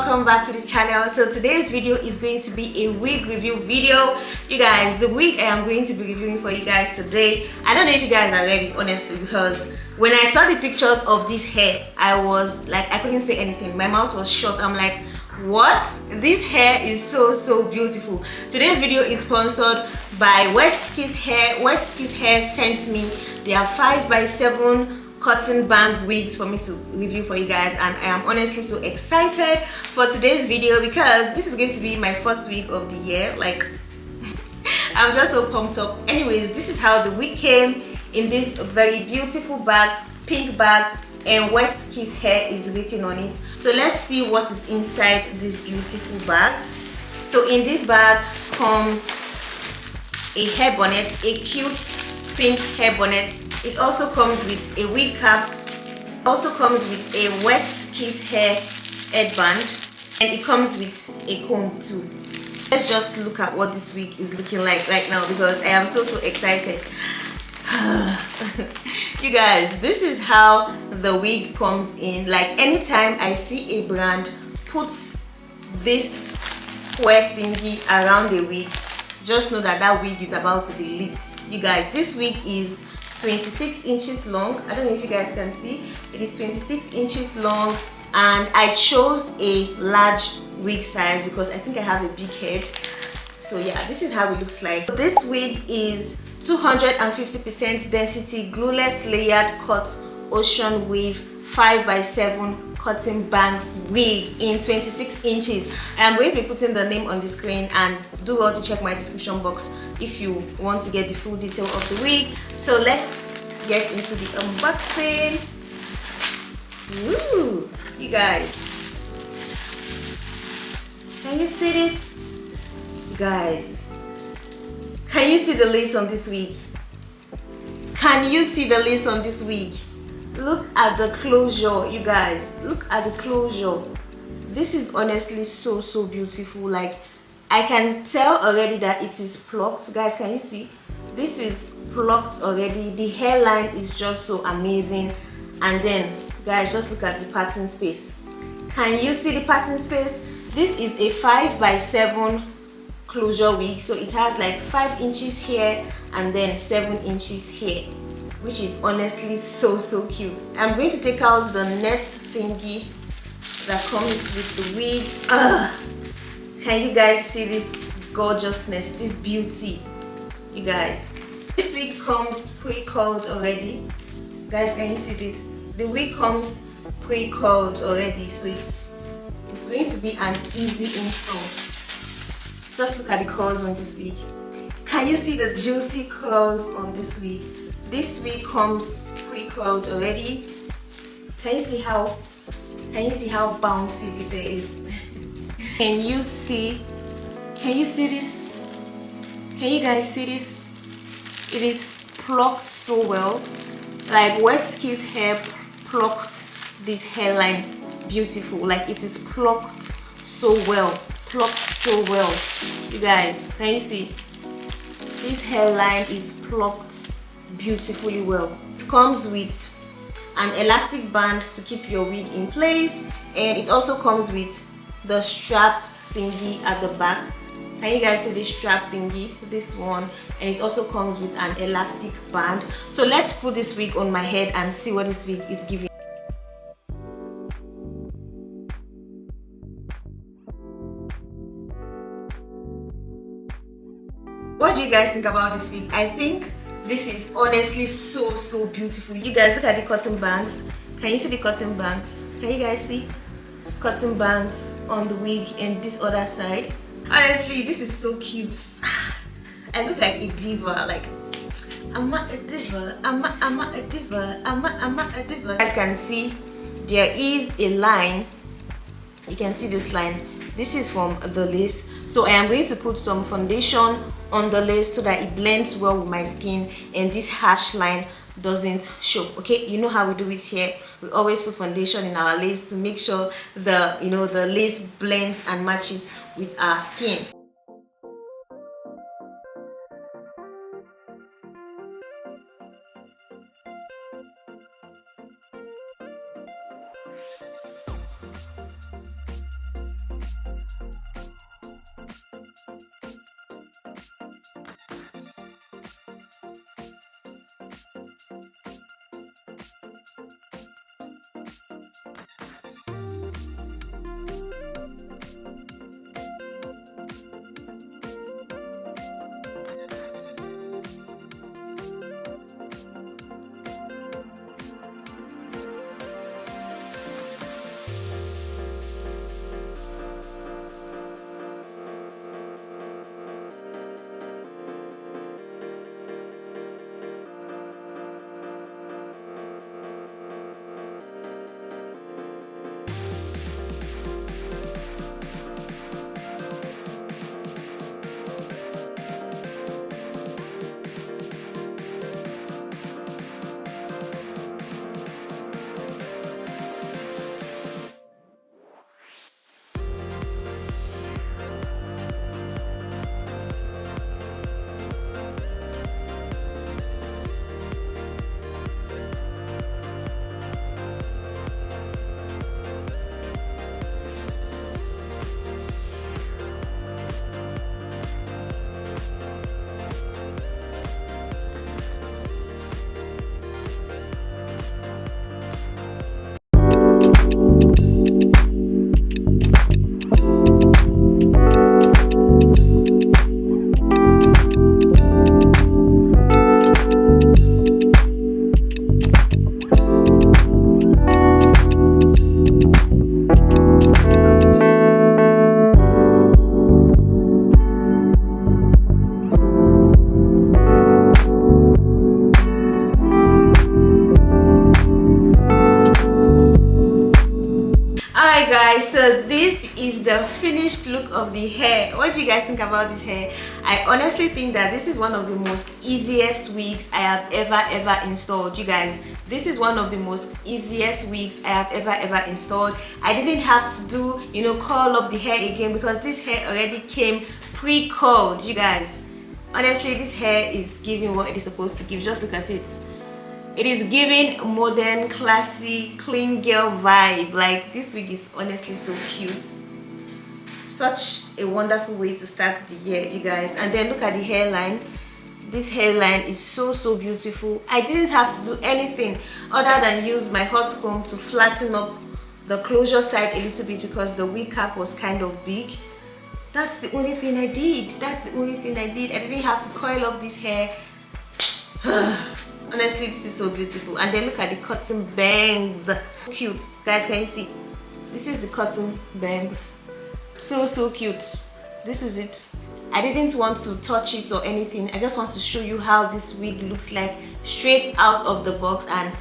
welcome back to the channel. So today's video is going to be a wig review video. You guys, the wig I am going to be reviewing for you guys today, I don't know if you guys are ready, honestly, because when I saw the pictures of this hair, I was like, I couldn't say anything. My mouth was shut. I'm like, what? This hair is so beautiful. Today's video is sponsored by West Kiss Hair. West Kiss Hair sent me their 5x7 cotton band wigs for me to review for you guys, and I am honestly so excited for today's video because this is going to be my first wig of the year. Like, I'm just so pumped up. Anyways, this is how the wig came in this very beautiful bag, pink bag, and West Kiss Hair is written on it. So let's see what is inside this beautiful bag. So in this bag comes a hair bonnet, a cute pink hair bonnet. It also comes with a wig cap, also comes with a West Kiss Hair headband, and it comes with a comb too. Let's just look at what this wig is looking like right now because I am so excited. You guys, this is how the wig comes in. Like, anytime I see a brand put this square thingy around the wig, just know that that wig is about to be lit. You guys, this wig is 26 inches long. I don't know if you guys can see. It is 26 inches long, and I chose a large wig size because I think I have a big head. So yeah, this is how it looks like. This wig is 250% density glueless layered cut ocean wave 5x7 cotton bangs wig in 26 inches. I am going to be putting the name on the screen, and do well to check my description box if you want to get the full detail of the wig. So let's get into the unboxing. Woo! You guys, can you see this? You guys, can you see the lace on this wig? Can you see the lace on this wig? Look at the closure, you guys. Look at the closure. This is honestly so beautiful. Like, I can tell already that it is plucked. Guys, can you see? This is plucked already. The hairline is just so amazing. And then, guys, just look at the pattern space. Can you see the pattern space? This is a 5x7 closure wig. So it has like 5 inches here and then 7 inches here, which is honestly so cute. I'm going to take out the net thingy that comes with the wig. Can you guys see this gorgeousness, this beauty? You guys, this wig comes pre-curled already. Guys, can you see this? The wig comes pre-curled already, so it's going to be an easy install. Just look at the curls on this wig. Can you see the juicy curls on this wig? This wig comes pre-curled already. Can you see how bouncy this hair is? Can you see this? Can you guys see this? It is plucked so well. Like, West Kiss Hair plucked this hairline beautiful. Like, it is plucked so well. Plucked so well. You guys, can you see? This hairline is plucked beautifully well. It comes with an elastic band to keep your wig in place, and it also comes with the strap thingy at the back. Can you guys see this strap thingy? This one. And it also comes with an elastic band. So let's put this wig on my head and see what this wig is giving. What do you guys think about this wig? I think this is honestly so beautiful. You guys, look at the cotton bangs. Can you see the cotton bangs? Can you guys see cotton bangs on the wig and this other side? Honestly, this is so cute. I look like a diva. Like, I'm a diva. I'm a diva. I'm a diva. You guys can see there is a line. You can see this line. This is from the lace. So I am going to put some foundation on the lace so that it blends well with my skin and this harsh line doesn't show. Okay, you know how we do it here. We always put foundation in our lace to make sure the lace blends and matches with our skin. the finished look of the hair. What do you guys think about this hair? I honestly think that this is one of the most easiest wigs I have ever installed. You guys, this is one of the most easiest wigs I have ever installed. I didn't have to do, you know, curl up the hair again because this hair already came pre-curled. You guys, honestly, this hair is giving what it is supposed to give. Just look at it. It is giving modern, classy, clean girl vibe. Like, this wig is honestly so cute. Such a wonderful way to start the year, you guys. And then look at the hairline. This hairline is so beautiful. I didn't have to do anything other than use my hot comb to flatten up the closure side a little bit because the wig cap was kind of big. That's the only thing I did. That's the only thing I did. I didn't have to coil up this hair. Honestly, this is so beautiful. And then look at the cotton bangs. Cute. Guys, can you see? This is the cotton bangs. So cute. This is it. I didn't want to touch it or anything. I just want to show you how this wig looks like straight out of the box. And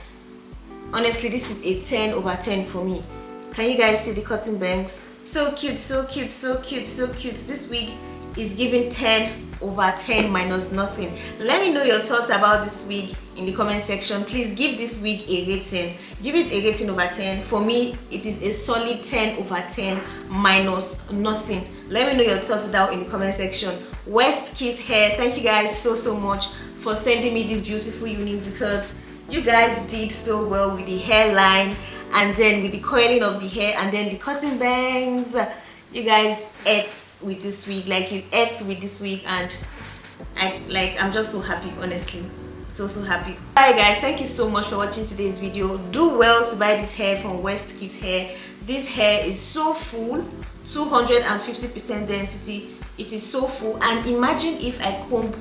honestly, this is a 10/10 for me. Can you guys see the cotton bangs? So cute, so cute, so cute, so cute. This wig is giving 10/10 minus nothing. Let me know your thoughts about this wig in the comment section. Please give this wig a rating. Give it a rating over 10. For me, it is a solid 10/10 minus nothing. Let me know your thoughts down in the comment section. West Kids Hair, thank you guys so much for sending me these beautiful units because you guys did so well with the hairline and then with the coiling of the hair and then the cotton bangs. You guys ate with this wig, like you ate with this wig, and I'm just so happy, honestly. So happy. Alright guys, thank you so much for watching today's video. Do well to buy this hair from West Kids Hair. This hair is so full, 250% density. It is so full, and imagine if I comb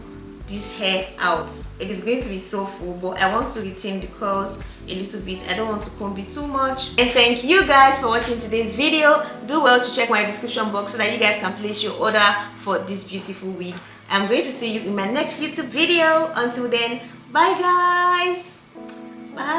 this hair out. It is going to be so full, but I want to retain the curls a little bit. I don't want to comb it too much. And thank you guys for watching today's video. Do well to check my description box so that you guys can place your order for this beautiful wig. I'm going to see you in my next YouTube video. Until then, bye guys. Bye.